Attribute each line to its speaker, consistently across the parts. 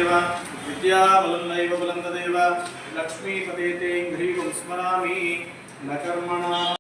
Speaker 1: तदेव विद्याबलं नैव बलं तदेव लक्ष्मीपते ते ह्रीं स्मरामि न कर्मणा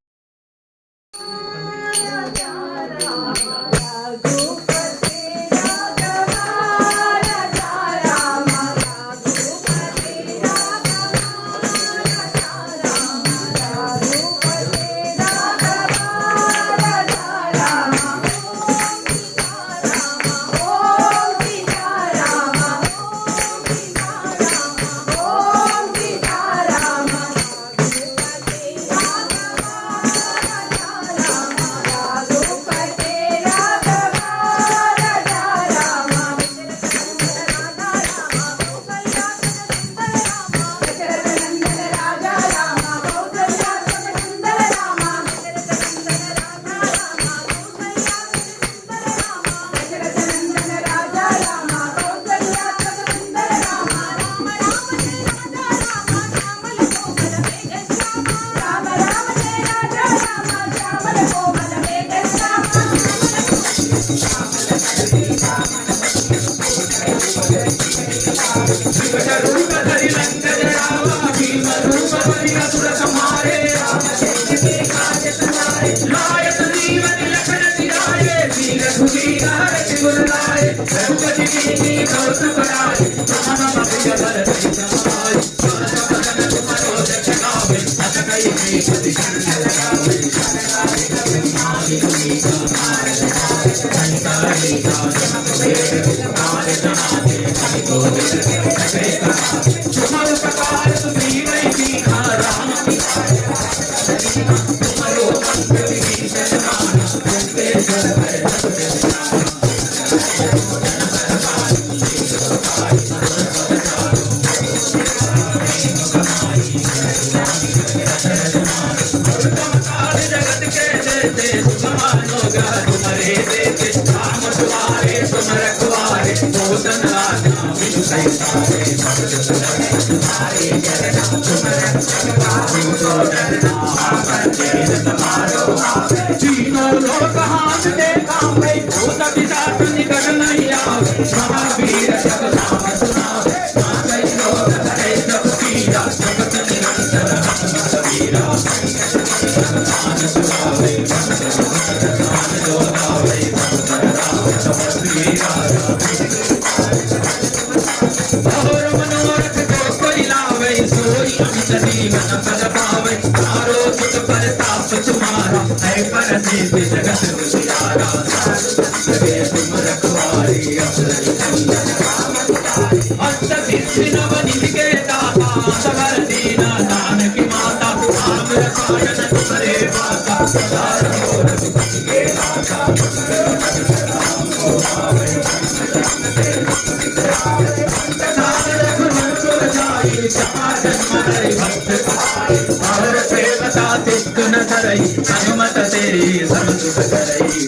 Speaker 2: हनुमत तेरी सब सुख करई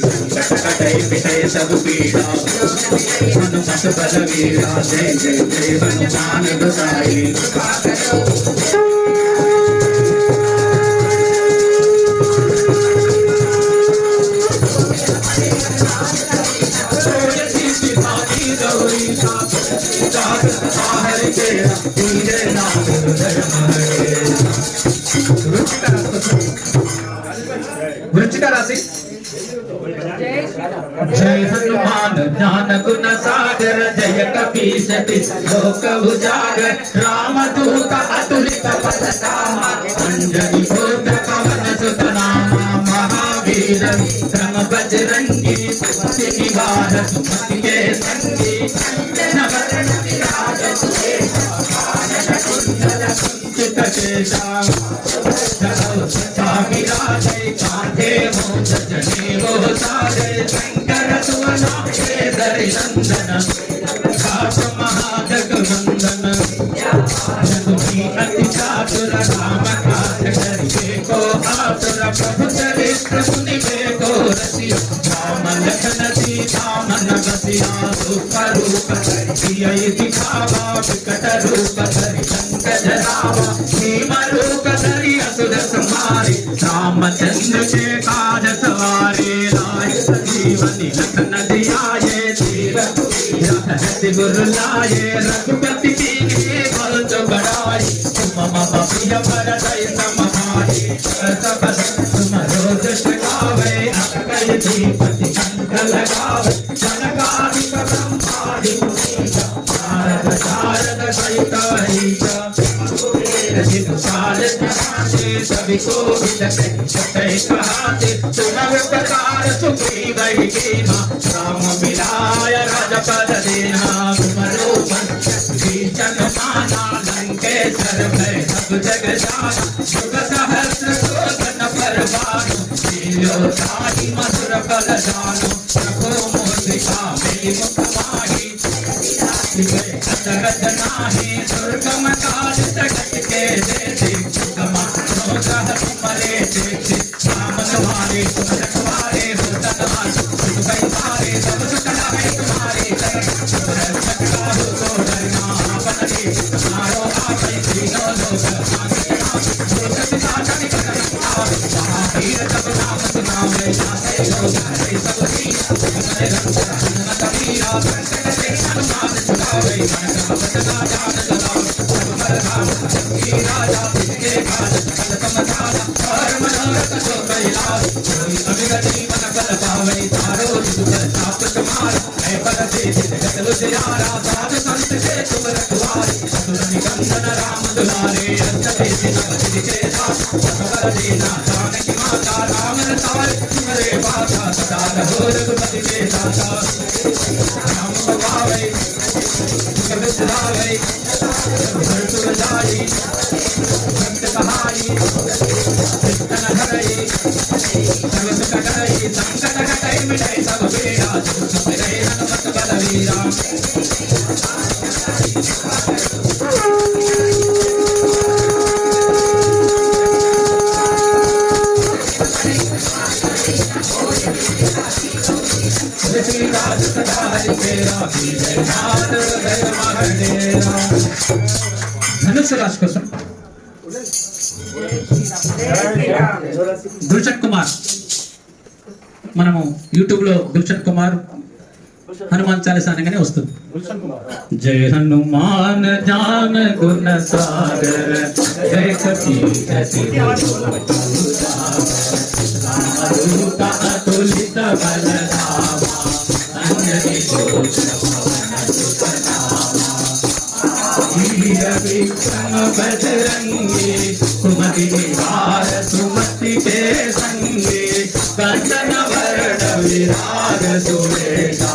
Speaker 2: कटई पिटई सब पीड़ा हनुमत बलवीरा जय जय जय हनुमान गोसाई वृश्चिक राशि जय हनुमान ज्ञान गुण सागर जय कपीश लोक उजागर राम दूत अतुलित बल धामा अंजनी भूत पवन सुत नामा महावीर विक्रम बजरंगी सुमति निवार सुमति के संगी नवरण विराज सुबेश कुंडल कुंचित केशा कांधे मोज जने वो सारे शंकर सुवना केसरी नंदन घाट महाजग वंदन जगुनी अति चातुर राम काज करिए को आतुर प्रभु चरित्र सुनिबे को रसिया राम लखन सीता मन बसिया रूप रूप धरि दिखावा विकट रूप धरि शंख जरावा भीम रूप धरि असुर संहारे रामचंद्र के काज सवारे राय संजीवनी लखन दियाये तीर जगति गुरु लाए रघुपति की बल जो बढ़ाई तुम मम प्रिय भरतई समाई सब तुम रोज गावे अकई धीपति कंठ लगावे जनकादिक ब्रह्मादि मुनीसा शारद शारद सहित हरीसा काल जहाते सभी को विदते कहाते सुनव प्रकार सुग्रीव की माँ राम मिलाय राजपद देना तुमरो भीषण माना लंकेश्वर भय सब जग जाना युग सहस्र कोटन परवानो लीलो ताहि मधुर फल जानो प्रभो मोदिका मेरी मुख माही जगत नाही दुर्गम काल जगत के देते गमा ग्रह तुम्हारे देते राम तुम्हारे तुम रखवारे हो तनवार तुम मारे सब सकला है तुम्हारे सकला हो तो डरना अपन दे मारो आप तीनों लोग वीर जब नाम सुनावे जाते लोग हरे सब हनुमत वीरा संकट से हनुमान छुड़ावे राजा के काज समझाना और मनोरथ जो कैलाश कोई अविगति मन फल पावे तारो दुख ताप तुम्हारा है पद से जगत उजियारा साध संत के तुम रखवारे असुर निकंदन राम दुलारे अंत से नवति के दास सबर देना जानकी माता राम रतारे तुम्हारे पासा सदा रहो रघुपति के दाता राम पावे जगत सुधारे भरतुर जाई भक्त कहाई कीर्तन हरई सर्व सुख करई संकट कटई मिटई सब बेड़ा दुख मिटई हनुमत बलवीरा ధనుసు రాశి కోసం గుల్షన్ కుమార్ మనము యూట్యూబ్ లో గుల్షన్ కుమార్ హనుమాన్ చాలీసా అనగానే వస్తుంది. జయ హనుమాన్ జాన గుణ సాగర జయ కపీశతి రూప అతులిత బలరామా అంజని वीर विक्रम बजरंगी सुमति निवार सुमति के संगे कंचन वरण विराग सुरेगा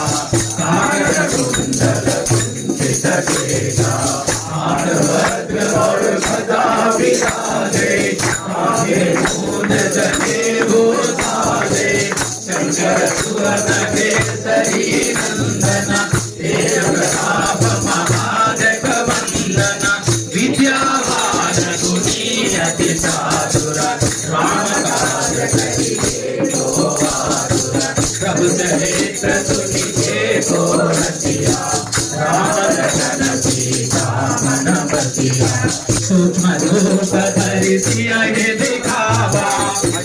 Speaker 2: कागर कुंडल कुंचित केगा हाथ वज्र और गदा विराजे आगे मूंज जनेऊ साजे शंकर सुवन केसरी नंदना तेज प्रताप महाजग वंदना विद्यावान गुणी अति चातुर राम काज करिबे को आतुर प्रभु चरित्र सुनिबे को रसिया राम लखन सीता मन बसिया सूक्ष्म रूप धरि सियहि दिखावा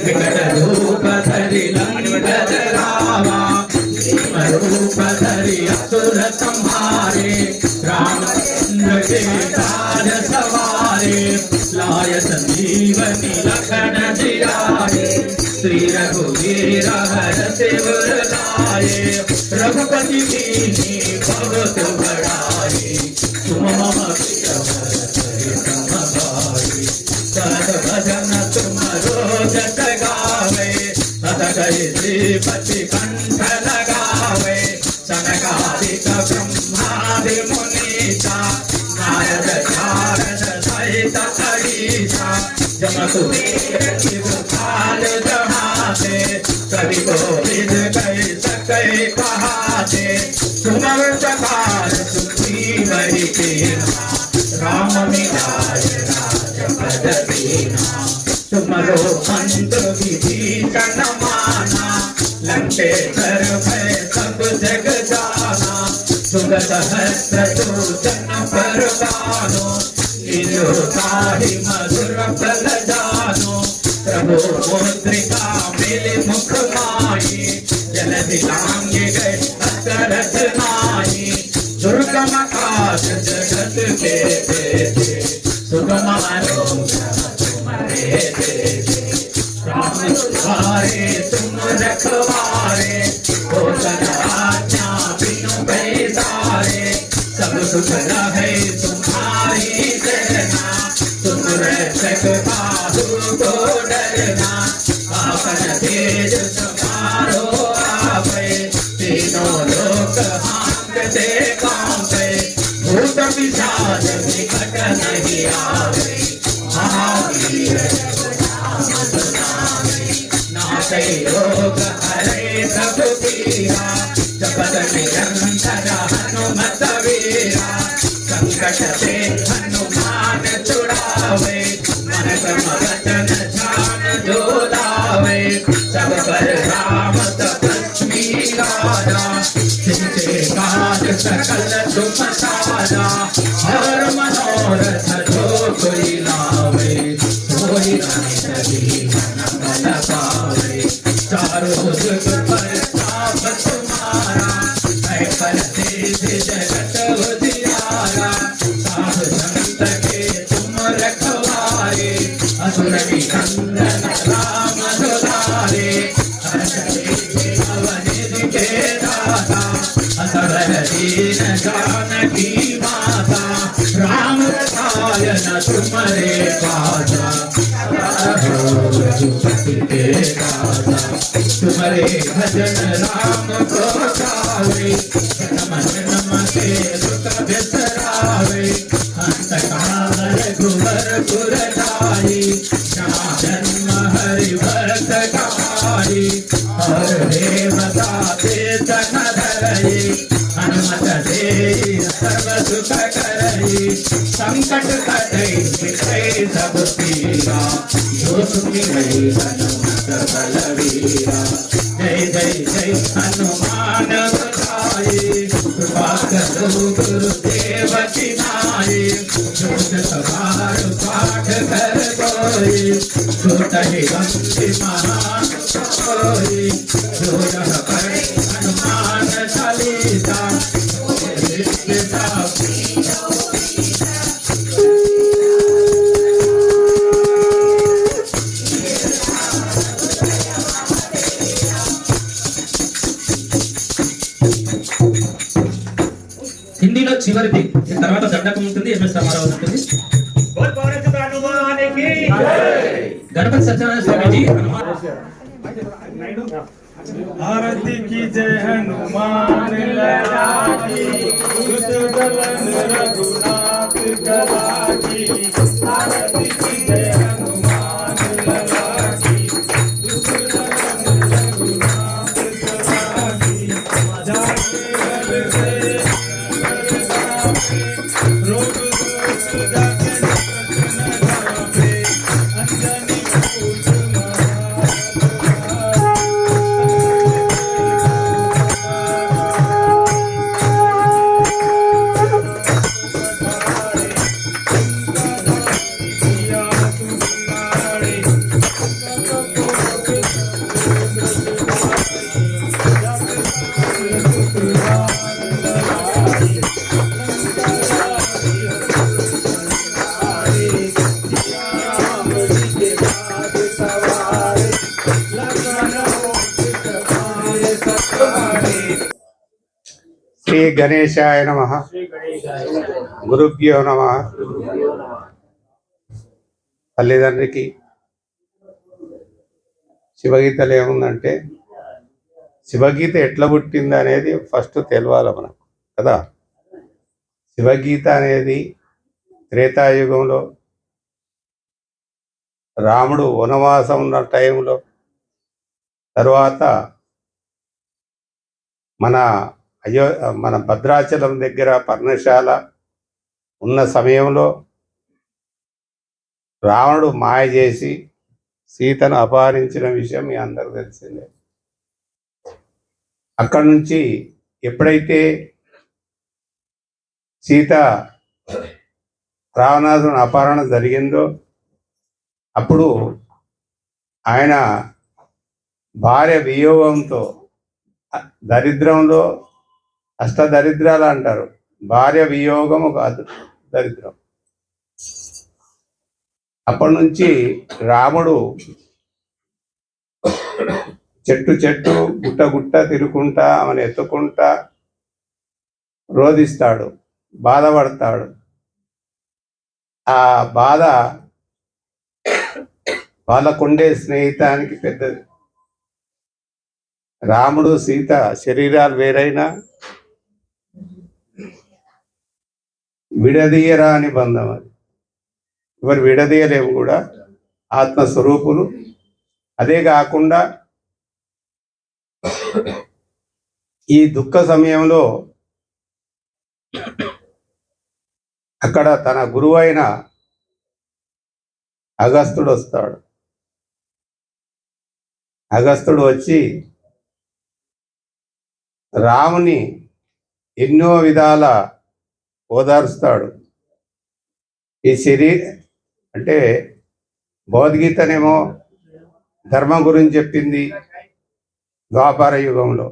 Speaker 2: विकट रूप धरि लंक जरावा रूप धरि असुर संहारे रामचंद्र के काज सवारे लाय संजीवनी लखन जियाए श्री रघुवीर हरषि उर लाए रघुपति कीन्ही बहुत बड़ाई तुम मम प्रिय भरतहि सम भाई सत भजन तुम रोज गावे सत कहि श्रीपति कंठ लगावे सनकादिक ब्रह्मादि मुनीसा नारद शारद सहित हरीसा जम कुबेर काल जहाते कवि कोविद कहि सकै कहाते तुम प्रकार सुग्रीव के राम मिलाय राजपद दीना तुमरो मंत्र विभीषण माना लंकेश्वर भय सब जग जाना सुर सहस्र सूचन परवानो लीलो ताहि मधुर फल जानो प्रभु मुद्रिका मेले मुख माही जलधि लांघि गए अतरथ नाही दुर्ग जगत के देते सुकुमारो तुम्हारे देते राम तुम्हारे तुम रखवारे हो आज्ञा बिनु पैसारे सब सुख रहे तुम्हारी सेना तुम रक्षक बाहु को डरना आपन तेज समारो आवे तीनों लोक हांकते कांपे भूत पिशाच निकट नहीं आवे महावीर नाशे रोग हरे सब पीरा जपत निरंतर हनुमत वीरा संकट से हनुमान छुड़ावे मन क्रम वचन ध्यान जो लावे सब पर राम तपस्वी राजा जिनके काज सकल तुम साजा हर मनोरथ जो कोई लावे सोई सभी मन बल पावे चारों जुग पर ताप तुम्हारा है पर सिद्ध जगत उजियारा साधु संत के तुम रखवारे असुर निकंदन राम दुलारे अवनिधि के दाता असर दीन जानकी माता राम रसायन तुम्हारे पासा के दाता तुम्हारे भजन राम को गावे जन्म जन्म के दुख बिसरावे अंत काल रघुवर पुर जाई जहाँ जन्म हरि भक्त कहाई और देवता चेतन धरई हनुमत दे सर्व सुख करई संकट कटई मिटई सब पीरा जो सुखी गई हनुमत बलवीरा जय जय जय हनुमान बताए कृपा करो गुरुदेव की नाई जोत सवार पाठ कर कोई छोट ही बंदी महान कोई जो यह पढ़े हनुमान चालीसा హిందీలో చివరిది తర్వాత దండకం ఉంటుంది ఎంఎస్ రామారావు ఉంటుంది గణపతి సత్యనారాయణ స్వామీజీ
Speaker 1: आरती की जय हनुमान लला की दुष्टदलन रघुनाथ कला की आरती की जय हनुमान लला की दुष्टदलन रघुनाथ कला की जाके बल से रोग दोष जाके जापे अंजनी पूत
Speaker 3: శ్రీ గణేశాయ నమః. గురుభ్యో నమః. తల్లిదండ్రికి శివగీతలు ఏముందంటే శివగీత ఎట్లా పుట్టింది అనేది ఫస్ట్ తెలవాలి మనకు కదా. శివగీత అనేది త్రేతాయుగంలో రాముడు వనవాసం ఉన్న టైంలో, తర్వాత మన భద్రాచలం దగ్గర పర్ణశాల ఉన్న సమయంలో రావణుడు మాయ చేసి సీతను అపహరించిన విషయం మీ అందరూ తెలిసిందే. అక్కడి నుంచి ఎప్పుడైతే సీత రావణాసురుని అపహరణ జరిగిందో అప్పుడు ఆయన భార్య వియోగంతో, దరిద్రంలో అష్టదరిద్రాలు అంటారు, భార్య వియోగం ఒక దరిద్రం. అప్పటి నుంచి రాముడు చెట్టు చెట్టు గుట్ట గుట్ట తిరుగుకుంటా ఆమెను ఎత్తుకుంటా రోధిస్తాడు, బాధపడతాడు. ఆ బాధ వాళ్ళకుండే స్నేహితానికి పెద్దది. రాముడు సీత శరీరాలు వేరైనా విడదీయరాని బంధం అది. ఎవరు విడదీయలేము కూడా, ఆత్మస్వరూపులు. అదే కాకుండా ఈ దుఃఖ సమయంలో అక్కడ తన గురువు అయిన అగస్త్యుడు వస్తాడు. అగస్త్యుడు వచ్చి రాముని ఎన్నో విధాల ఓదారుస్తాడు. ఈ అంటే భగవద్గీతనేమో ధర్మం గురించి చెప్పింది ద్వాపర యుగంలో.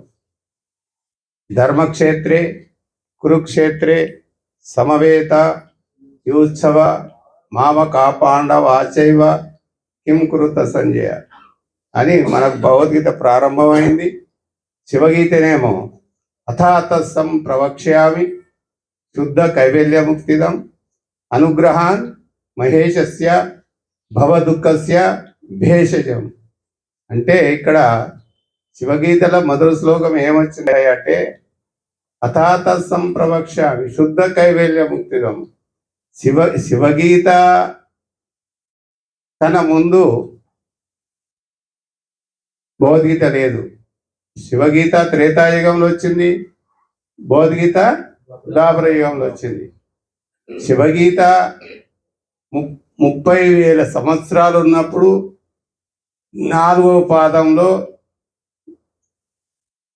Speaker 3: ధర్మక్షేత్రే కురుక్షేత్రే సమవేత యుత్సవ మామక పాండవ ఆచైవ కిం కురుత సంజయ అని మనకు భగవద్గీత ప్రారంభమైంది. శివగీతనేమో అథాతస్సం ప్రవక్ష్యామి శుద్ధ కైవల్యముక్తిదం అనుగ్రహాన్ మహేశస్య భవదుఃఖస్య భేషజం. అంటే ఇక్కడ శివగీతల మొదటి శ్లోకం ఏమొచ్చినాయి అంటే అథాతస్సం ప్రవక్ష్యామి శుద్ధ కైవల్యముక్తిదం. శివగీత తన ముందు భగవద్గీత లేదు. శివగీత త్రేతాయుగంలో వచ్చింది, భగవద్గీత ద్వాపర యుగంలో వచ్చింది. శివగీత 30,000 సంవత్సరాలు ఉన్నప్పుడు 4వ పాదంలో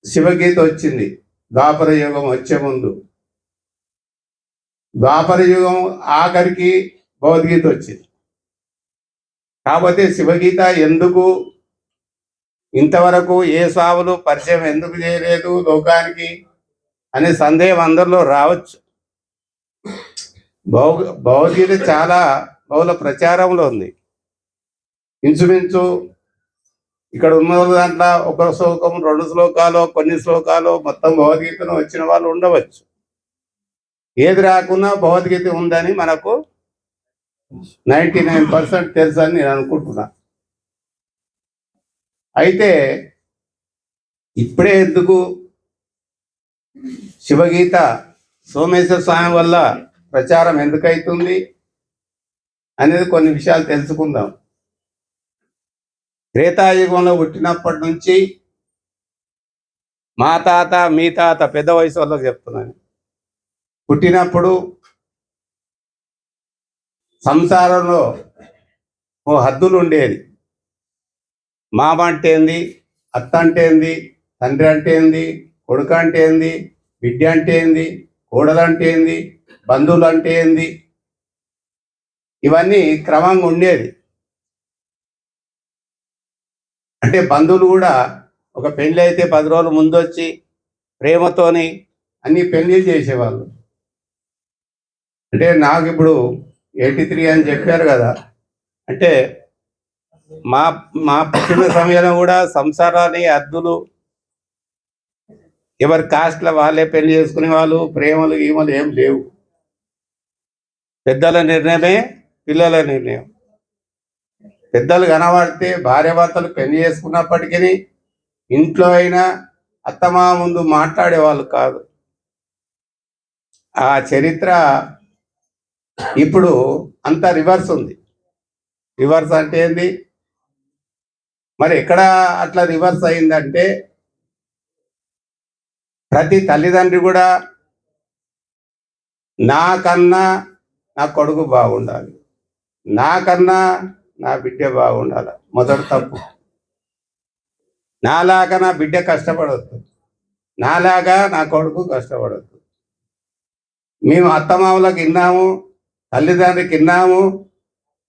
Speaker 3: శివగీత వచ్చింది. ద్వాపర యుగం వచ్చే ముందు, ద్వాపర యుగం ఆఖరికి భగవద్గీత వచ్చింది. కాకపోతే శివగీత ఎందుకు ఇంతవరకు ఏ సావులు పరిచయం ఎందుకు చేయలేదు లోకానికి అనే సందేహం అందరిలో రావచ్చు. భగవద్గీత చాలా బహుళ ప్రచారంలో ఉంది. ఇంచుమించు ఇక్కడ ఉన్న దాంట్లో ఒక శ్లోకం 2 శ్లోకాలు కొన్ని శ్లోకాలు మొత్తం భగవద్గీతను వచ్చిన వాళ్ళు ఉండవచ్చు. ఏది రాకున్నా భగవద్గీత ఉందని మనకు 99% తెలుసు అని నేను అనుకుంటున్నా. అయితే ఇప్పుడే ఎందుకు శివగీత సోమేశ్వర స్వామి వల్ల ప్రచారం ఎందుకైతుంది అనేది కొన్ని విషయాలు తెలుసుకుందాం. త్రేతాయుగంలో పుట్టినప్పటి నుంచి మా తాత మీ తాత పెద్ద వయసు వాళ్ళకి చెప్తున్నాను, పుట్టినప్పుడు సంసారంలో ఓ హద్దులు ఉండేది. మామ అంటే ఏంది, అత్త అంటే ఏంది, తండ్రి అంటే ఏంది, కొడుకు అంటే ఏంది, బిడ్డ అంటే ఏంది, కోడలు అంటే ఏంది, బంధువులు అంటే ఏంది, ఇవన్నీ క్రమంగా ఉండేది. అంటే బంధువులు కూడా ఒక పెళ్ళి అయితే 10 రోజుల ముందు వచ్చి ప్రేమతోని అన్ని పెళ్ళిళ్ళు చేసేవాళ్ళు. అంటే నాకు ఇప్పుడు 83 అని చెప్పారు కదా, అంటే మా పుట్టిన సమయంలో కూడా సంసారాన్ని అద్దులు ఎవరి కాస్ట్ల వాళ్ళే పెళ్లి చేసుకునే వాళ్ళు, ప్రేమలు ఈమలు ఏం లేవు. పెద్దల నిర్ణయమే పిల్లల నిర్ణయం. పెద్దలు కనబడితే భార్యాభర్తలు పెళ్లి చేసుకున్నప్పటికీ ఇంట్లో అయినా అత్తమా ముందు మాట్లాడేవాళ్ళు కాదు. ఆ చరిత్ర ఇప్పుడు అంతా రివర్స్ ఉంది. రివర్స్ అంటే ఏంది మరి? ఎక్కడ అట్లా రివర్స్ అయిందంటే ప్రతి తల్లిదండ్రి కూడా నాకన్నా నా కొడుకు బాగుండాలి, నాకన్నా నా బిడ్డ బాగుండాలి. మొదటి తప్పు. నాలాగా నా బిడ్డ కష్టపడవద్దు, నాలాగా నా కొడుకు కష్టపడద్దు. మేము అత్తమామలకు విన్నాము, తల్లిదండ్రికి విన్నాము,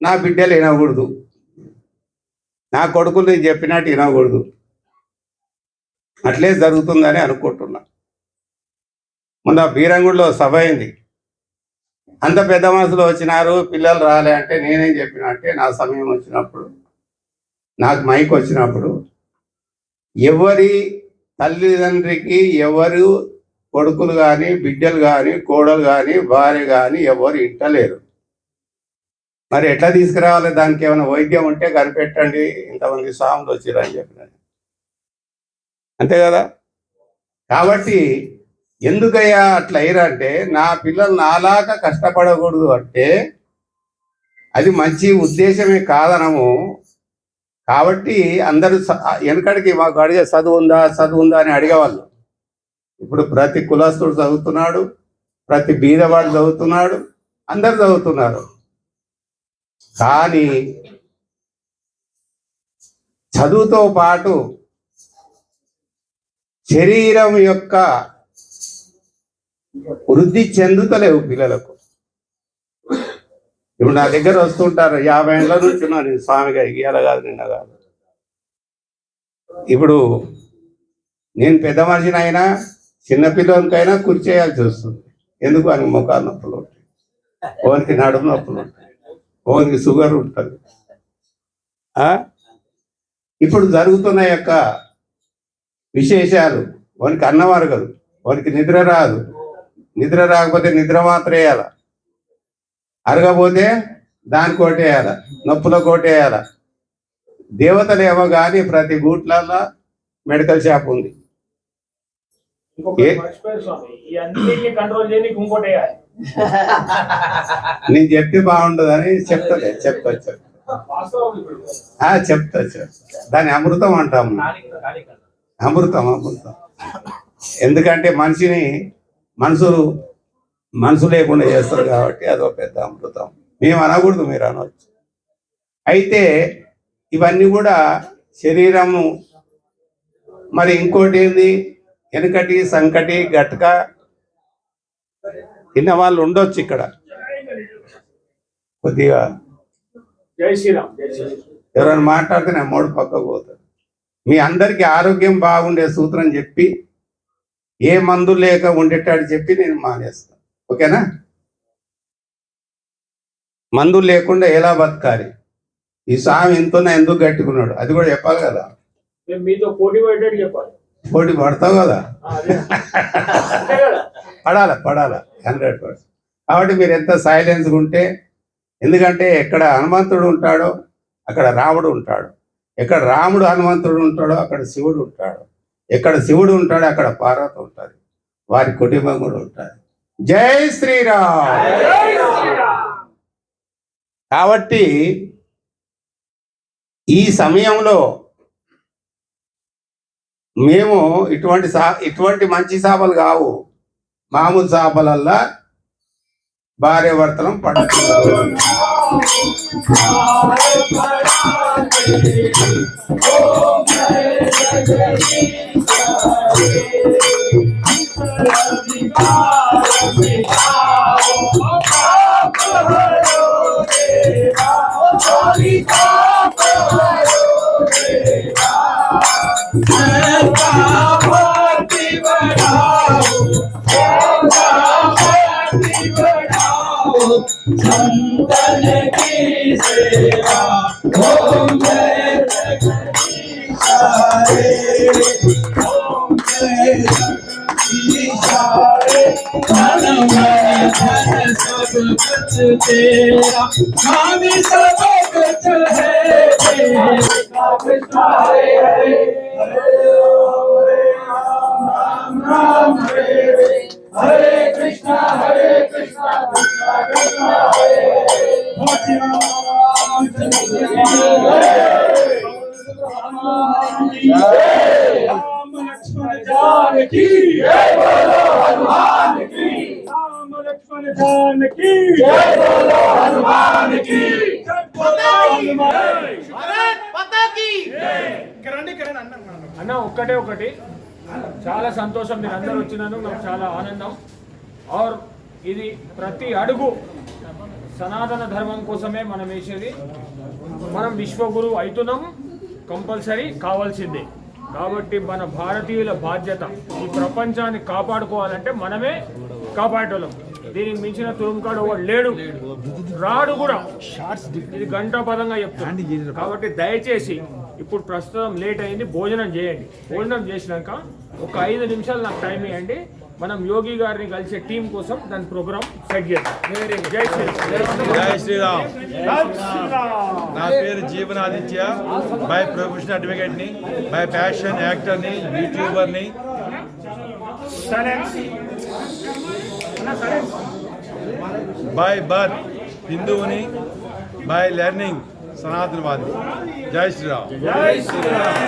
Speaker 3: నా బిడ్డలు వినకూడదు, నా కొడుకులు నేను చెప్పినట్టు వినకూడదు. అట్లే జరుగుతుందని అనుకుంటున్నా. మొన్న బీరంగుడిలో సభ అయింది. అంత పెద్ద మనసులో వచ్చినారు, పిల్లలు రాలే అంటే నేనేం చెప్పిన అంటే నా సమయం వచ్చినప్పుడు, నాకు మైక్ వచ్చినప్పుడు ఎవరి తల్లిదండ్రికి ఎవరు కొడుకులు కానీ బిడ్డలు కానీ కోడలు కానీ భార్య కానీ ఎవరు ఇంటలేరు. మరి ఎట్లా తీసుకురావాలి, దానికి ఏమైనా వైద్యం ఉంటే కనిపెట్టండి, ఇంతమంది స్వాములు వచ్చిరని చెప్పినది. అంతే కదా. కాబట్టి ఎందుకయ్యా అట్లా అయ్యారంటే నా పిల్లలు నాలాగా కష్టపడకూడదు అంటే అది మంచి ఉద్దేశమే కాదనము. కాబట్టి అందరూ వెనకడికి మాకు అడిగే చదువు ఉందా అని అడిగేవాళ్ళు. ఇప్పుడు ప్రతి కులస్తుడు చదువుతున్నాడు, ప్రతి బీదవాడు చదువుతున్నాడు, అందరు చదువుతున్నారు. కానీ చదువుతో పాటు శరీరం యొక్క వృద్ధి చెందుతలేవు పిల్లలకు. ఇప్పుడు నా దగ్గర వస్తుంటారు, 50 ఏళ్ళ నుంచి ఉన్నా నేను స్వామిగా, ఇయ్యాల కాదు నిన్న కాదు. ఇప్పుడు నేను పెద్ద మనిషిని అయినా చిన్నపిల్లలకైనా కూర్చేయాల్సి వస్తుంది. ఎందుకు అని ముఖాలు నొప్పులు ఉంటాయి, ఓనికి నడుము నొప్పులు ఉంటాయి, ఓనికి షుగర్ ఉంటుంది. ఇప్పుడు జరుగుతున్న యొక్క విశేషాలు, ఓనికి అన్నం అరగదు, ఓనికి నిద్ర రాదు, నిద్ర రాకపోతే నిద్ర మాత్రం వేయాల, అరగపోతే దాని కోటేయాల, నొప్పుల కోటేయాల. దేవతలేమో కానీ ప్రతి గూట్లల్లో మెడికల్ షాప్ ఉంది. నేను చెప్తే బాగుండదని చెప్తా దాని అమృతం అంటాము. అమృతం. ఎందుకంటే మనిషిని మనసు లేకుండా చేస్తారు కాబట్టి అదో పెద్ద అమృతం. మేము అనకూడదు, మీరు అనవచ్చు. అయితే ఇవన్నీ కూడా శరీరము. మరి ఇంకోటి ఏంది, వెనకటి సంకటి గట్క తిన్న వాళ్ళు ఉండొచ్చు ఇక్కడ కొద్దిగా. ఎవరైనా మాట్లాడితే నా మూడు పక్కకు పోతారు. మీ అందరికీ ఆరోగ్యం బాగుండే సూత్రం చెప్పి ఏ మందు లేక ఉండేటాడు చెప్పి నేను మానేస్తాను. ఓకేనా. మందులు లేకుండా ఎలా బతకాలి, ఈ స్వామి ఎంతోన్నా ఎందుకు గట్టుకున్నాడు అది కూడా చెప్పాలి కదా.
Speaker 1: మీతో పోటీ పడేటట్టు చెప్పాలి.
Speaker 3: పోటీ పడతావు కదా. పడాల 100%. కాబట్టి మీరు ఎంత సైలెన్స్గా ఉంటే, ఎందుకంటే ఎక్కడ హనుమంతుడు ఉంటాడో అక్కడ రాముడు ఉంటాడు, ఎక్కడ రాముడు హనుమంతుడు ఉంటాడో అక్కడ శివుడు ఉంటాడు, ఎక్కడ శివుడు ఉంటాడో అక్కడ పార్వతి ఉంటుంది, వారి కుటుంబం కూడా ఉంటుంది. జై శ్రీరామ్. కాబట్టి ఈ సమయంలో మేము ఇటువంటి మంచి చేపలు కావు, మామూలు చేపలల్లా భార్య భర్తలం పడుతున్నారు.
Speaker 2: संतन की सेवा ओम जय जगदीश हरे, ओम जय जगदीश हरे। मन मन धन सब कुछ तेरा, स्वामी सब कुछ है तेरा। कृष्ण हरे हरे, हरे राम राम राम हरे हरे, हरे कृष्णा कृष्णा कृष्णा हरे हरे। राम लक्ष्मण जानकी जय बोलो हनुमान की, राम लक्ष्मण जानकी जय बोलो हनुमान की, जय बोलो हनुमान
Speaker 1: पता की करणि అన్న ఒకటి చాలా సంతోషం, మీరు అందరూ వచ్చినాను, నాకు చాలా ఆనందం. ఆర్ ఇది ప్రతి అడుగు సనాతన ధర్మం కోసమే మనం వేసేది. మనం విశ్వగురు అవుతున్నాం, కంపల్సరీ కావాల్సిందే. కాబట్టి మన భారతీయుల బాధ్యత ఈ ప్రపంచాన్ని కాపాడుకోవాలంటే మనమే కాపాడేటోళ్ళం. దీనికి మించిన తురుముకాడు ఒకడు లేడు, రాడు కూడా. ఇది గంటాపదంగా చెప్తాను. కాబట్టి దయచేసి ఇప్పుడు ప్రస్తుతం లేట్ అయింది, భోజనం చేయండి. భోజనం చేసినాక ఒక 5 నిమిషాలు నాకు టైం ఇవ్వండి. మనం యోగి గారిని కలిసే టీం కోసం దాని ప్రోగ్రామ్ సెట్ చేద్దాం. జై శ్రీరామ్.
Speaker 4: జై శ్రీరామ్.
Speaker 1: జై శ్రీరామ్.
Speaker 4: నా పేరు జీవనాదిత్య. బై ప్రొఫెషనల్ అడ్వకేట్ని, బై ప్యాషన్ యాక్టర్ని, యూట్యూబర్ని. బై బర్త్ హిందువుని, బై లెర్నింగ్ సనాతనవాది. జై శ్రీరామ్.
Speaker 1: జై శ్రీరామ్.